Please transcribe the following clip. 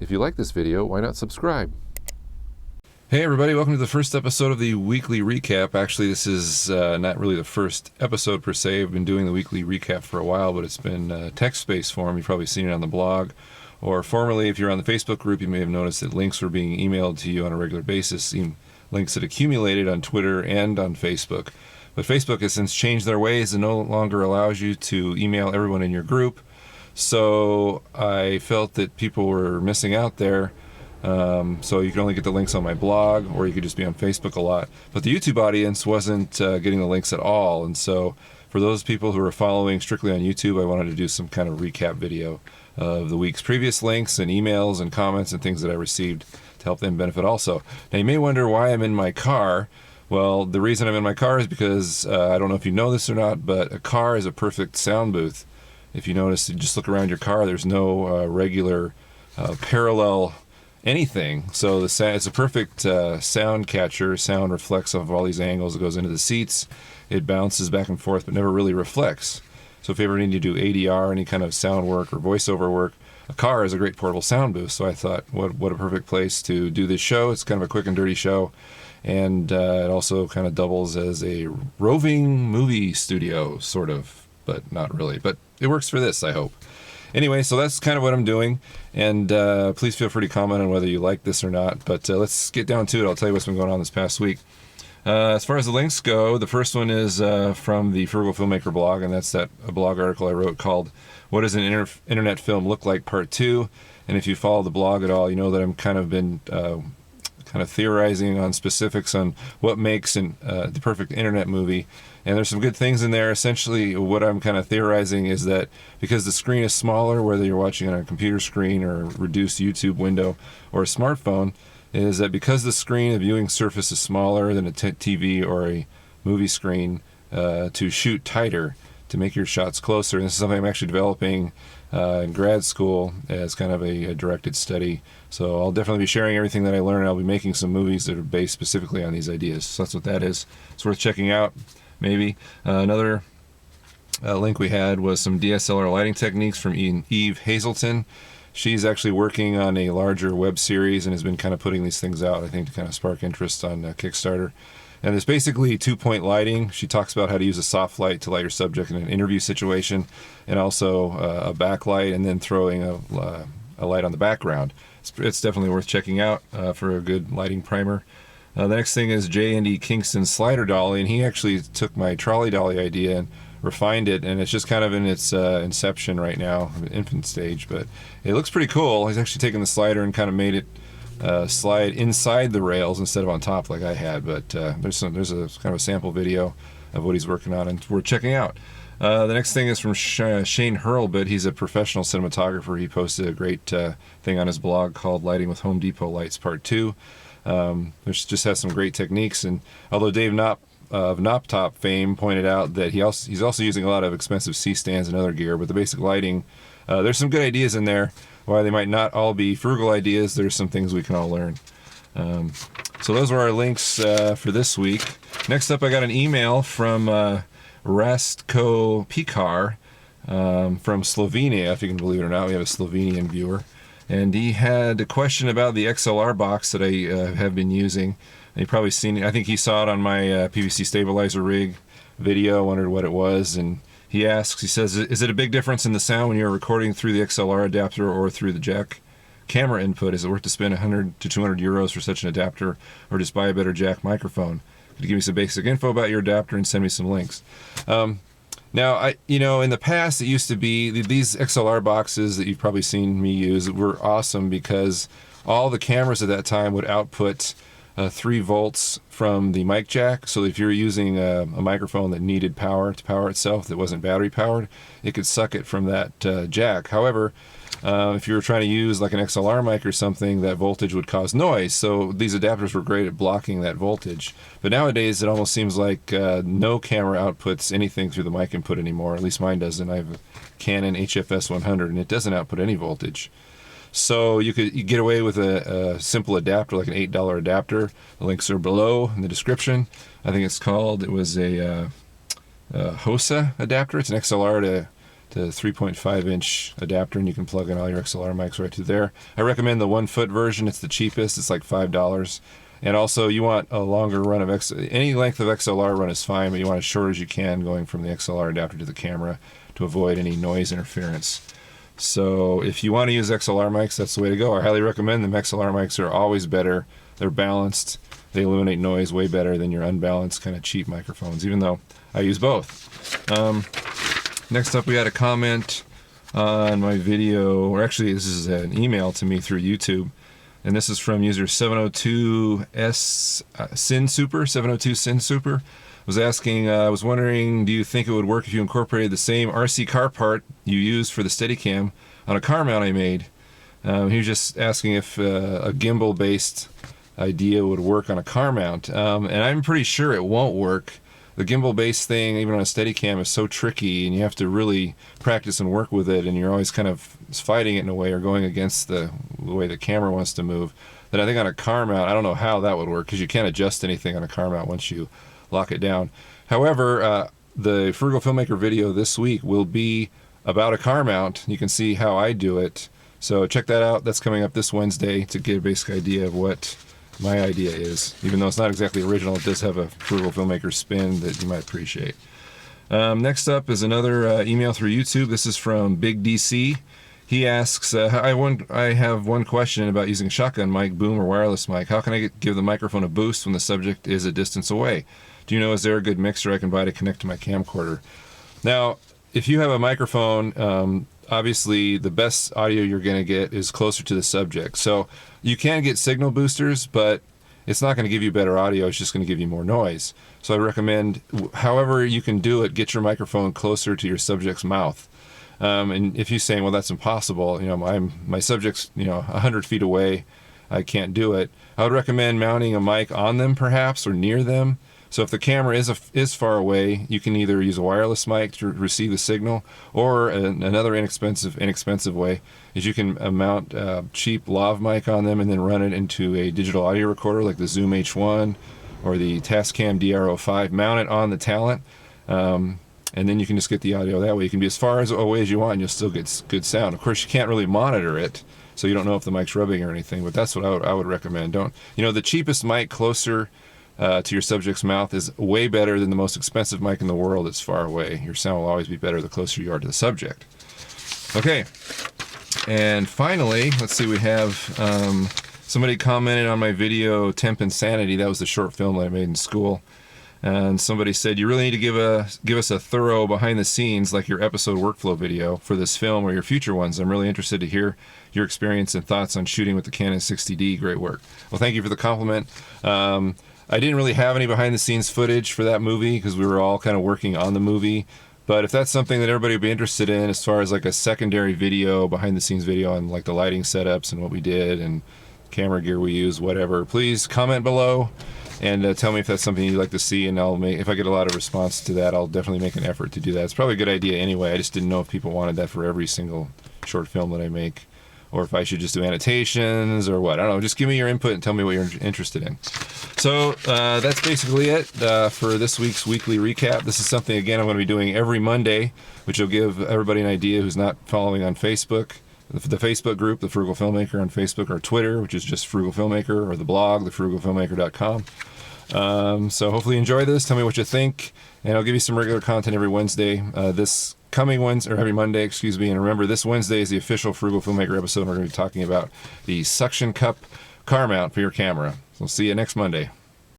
If you like this video, why not subscribe? Hey everybody, welcome to the first episode of the weekly recap. Actually, this is not really the first episode per se. I've been doing the weekly recap for a while, but it's been text-based form. You've probably seen it on the blog. Or formerly, if you're on the Facebook group, you may have noticed that links were being emailed to you on a regular basis, links that accumulated on Twitter and on Facebook. But Facebook has since changed their ways and no longer allows you to email everyone in your group. So I felt that people were missing out there. So you can only get the links on my blog, or you could just be on Facebook a lot. But the YouTube audience wasn't getting the links at all. And so for those people who are following strictly on YouTube, I wanted to do some kind of recap video of the week's previous links and emails and comments and things that I received to help them benefit also. Now you may wonder why I'm in my car. Well, the reason I'm in my car is because, I don't know if you know this or not, but a car is a perfect sound booth. If you notice, you just look around your car, there's no regular parallel anything. So it's a perfect sound catcher. Sound reflects off of all these angles. It goes into the seats. It bounces back and forth, but never really reflects. So if you ever need to do ADR, any kind of sound work or voiceover work, a car is a great portable sound booth. So I thought, what a perfect place to do this show. It's kind of a quick and dirty show. And it also kind of doubles as a roving movie studio, sort of, but not really. But it works for this, I hope. Anyway, so that's kind of what I'm doing. And please feel free to comment on whether you like this or not. But let's get down to it. I'll tell you what's been going on this past week. As far as the links go, the first one is from the Frugal Filmmaker blog, and that's a blog article I wrote called "What Does an Internet Film Look Like? Part 2." And if you follow the blog at all, you know that I'm kind of been theorizing on specifics on what makes the perfect internet movie. And there's some good things in there. Essentially, what I'm kind of theorizing is that because the screen is smaller, whether you're watching on a computer screen or a reduced YouTube window or a smartphone, is that because the screen, the viewing surface is smaller than a TV or a movie screen, to shoot tighter, to make your shots closer. And this is something I'm actually developing in grad school as kind of a directed study. So I'll definitely be sharing everything that I learn. I'll be making some movies that are based specifically on these ideas. So that's what that is. It's worth checking out, maybe. Another link we had was some DSLR lighting techniques from Eve Hazelton. She's actually working on a larger web series and has been kind of putting these things out, I think, to kind of spark interest on Kickstarter. And it's basically two-point lighting. She talks about how to use a soft light to light your subject in an interview situation, and also a backlight, and then throwing a light on the background. It's definitely worth checking out for a good lighting primer. The next thing is Indy Kingston's slider dolly, and he actually took my trolley dolly idea and refined it, and it's just kind of in its inception right now, infant stage, but it looks pretty cool. He's actually taken the slider and kind of made it slide inside the rails instead of on top like I had. But there's a kind of a sample video of what he's working on, and we're checking out. The next thing is from Shane Hurlbut. He's a professional cinematographer. He posted a great thing on his blog called "Lighting with Home Depot Lights Part 2." Which just has some great techniques, and although Dave Knopp of Knopptop fame pointed out that he's also using a lot of expensive C-stands and other gear, but the basic lighting, there's some good ideas in there. While they might not all be frugal ideas, there's some things we can all learn. So those were our links for this week. Next up, I got an email from Rastko Pikar from Slovenia, if you can believe it or not. We have a Slovenian viewer. And he had a question about the XLR box that I have been using. And you've probably seen it. I think he saw it on my PVC stabilizer rig video, wondered what it was. And he says, is it a big difference in the sound when you're recording through the XLR adapter or through the jack camera input? Is it worth to spend 100 to 200 euros for such an adapter, or just buy a better jack microphone? Could you give me some basic info about your adapter and send me some links? Now, in the past, it used to be these XLR boxes that you've probably seen me use were awesome because all the cameras at that time would output 3 volts from the mic jack. So if you're using a microphone that needed power to power itself, that wasn't battery powered, it could suck it from that jack. However, if you were trying to use like an XLR mic or something, that voltage would cause noise. So these adapters were great at blocking that voltage. But nowadays, it almost seems like no camera outputs anything through the mic input anymore. At least mine doesn't. I have a Canon HFS 100, and it doesn't output any voltage. So you get away with a simple adapter, like an $8 adapter. The links are below in the description. I think it was a Hosa adapter. It's an XLR to the 3.5-inch adapter, and you can plug in all your XLR mics right through there. I recommend the 1-foot version. It's the cheapest. It's like $5. And also, you want a longer run of any length of XLR run is fine, but you want as short as you can going from the XLR adapter to the camera to avoid any noise interference. So if you want to use XLR mics, that's the way to go. I highly recommend them. XLR mics are always better. They're balanced. They eliminate noise way better than your unbalanced kind of cheap microphones, even though I use both. Next up, we had a comment on my video, or actually this is an email to me through YouTube. And this is from user 702SinSuper. Was asking, I was wondering, do you think it would work if you incorporated the same RC car part you used for the Steadicam on a car mount I made? He was just asking if a gimbal-based idea would work on a car mount. And I'm pretty sure it won't work. The gimbal-based thing, even on a Steadicam, is so tricky, and you have to really practice and work with it, and you're always kind of fighting it in a way or going against the way the camera wants to move. That I think on a car mount, I don't know how that would work, because you can't adjust anything on a car mount once you lock it down. However, the Frugal Filmmaker video this week will be about a car mount. You can see how I do it. So check that out. That's coming up this Wednesday to get a basic idea of what my idea is. Even though it's not exactly original, it does have a Frugal Filmmaker spin that you might appreciate. Next up is another email through YouTube. This is from Big DC. He asks, I have one question about using shotgun mic, boom, or wireless mic. How can I give the microphone a boost when the subject is a distance away? Do you know, is there a good mixer I can buy to connect to my camcorder? Now, if you have a microphone, obviously the best audio you're going to get is closer to the subject. So you can get signal boosters, but it's not going to give you better audio. It's just going to give you more noise. So I recommend, however you can do it, get your microphone closer to your subject's mouth. And if you're saying, well, that's impossible, you know, my subject's, 100 feet away, I can't do it. I would recommend mounting a mic on them, perhaps, or near them. So if the camera is far away, you can either use a wireless mic to receive the signal, or another inexpensive way is you can mount a cheap lav mic on them and then run it into a digital audio recorder like the Zoom H1 or the Tascam DR05. Mount it on the talent, and then you can just get the audio that way. You can be as far away as you want and you'll still get good sound. Of course, you can't really monitor it, so you don't know if the mic's rubbing or anything, but that's what I would recommend. The cheapest mic closer to your subject's mouth is way better than the most expensive mic in the world that's far away. Your sound will always be better the closer you are to the subject. Okay, and finally, let's see, we have somebody commented on my video Temp Insanity. That was the short film that I made in school. And somebody said, you really need to give us a thorough behind the scenes, like your episode workflow video for this film or your future ones. I'm really interested to hear your experience and thoughts on shooting with the Canon 60D. Great work. Well, thank you for the compliment. I didn't really have any behind the scenes footage for that movie because we were all kind of working on the movie. But if that's something that everybody would be interested in, as far as like a secondary video, behind the scenes video on like the lighting setups and what we did and camera gear we use, whatever, please comment below and tell me if that's something you'd like to see, and if I get a lot of response to that, I'll definitely make an effort to do that. It's probably a good idea anyway. I just didn't know if people wanted that for every single short film that I make, or if I should just do annotations or what. I don't know. Just give me your input and tell me what you're interested in. So that's basically it for this week's weekly recap. This is something, again, I'm going to be doing every Monday, which will give everybody an idea who's not following on Facebook. The Facebook group, The Frugal Filmmaker on Facebook, or Twitter, which is just Frugal Filmmaker, or the blog, thefrugalfilmmaker.com. So hopefully you enjoy this. Tell me what you think, and I'll give you some regular content every Wednesday. This coming Wednesday, or every Monday, excuse me. And remember, this Wednesday is the official Frugal Filmmaker episode. We're going to be talking about the suction cup car mount for your camera. So we'll see you next Monday.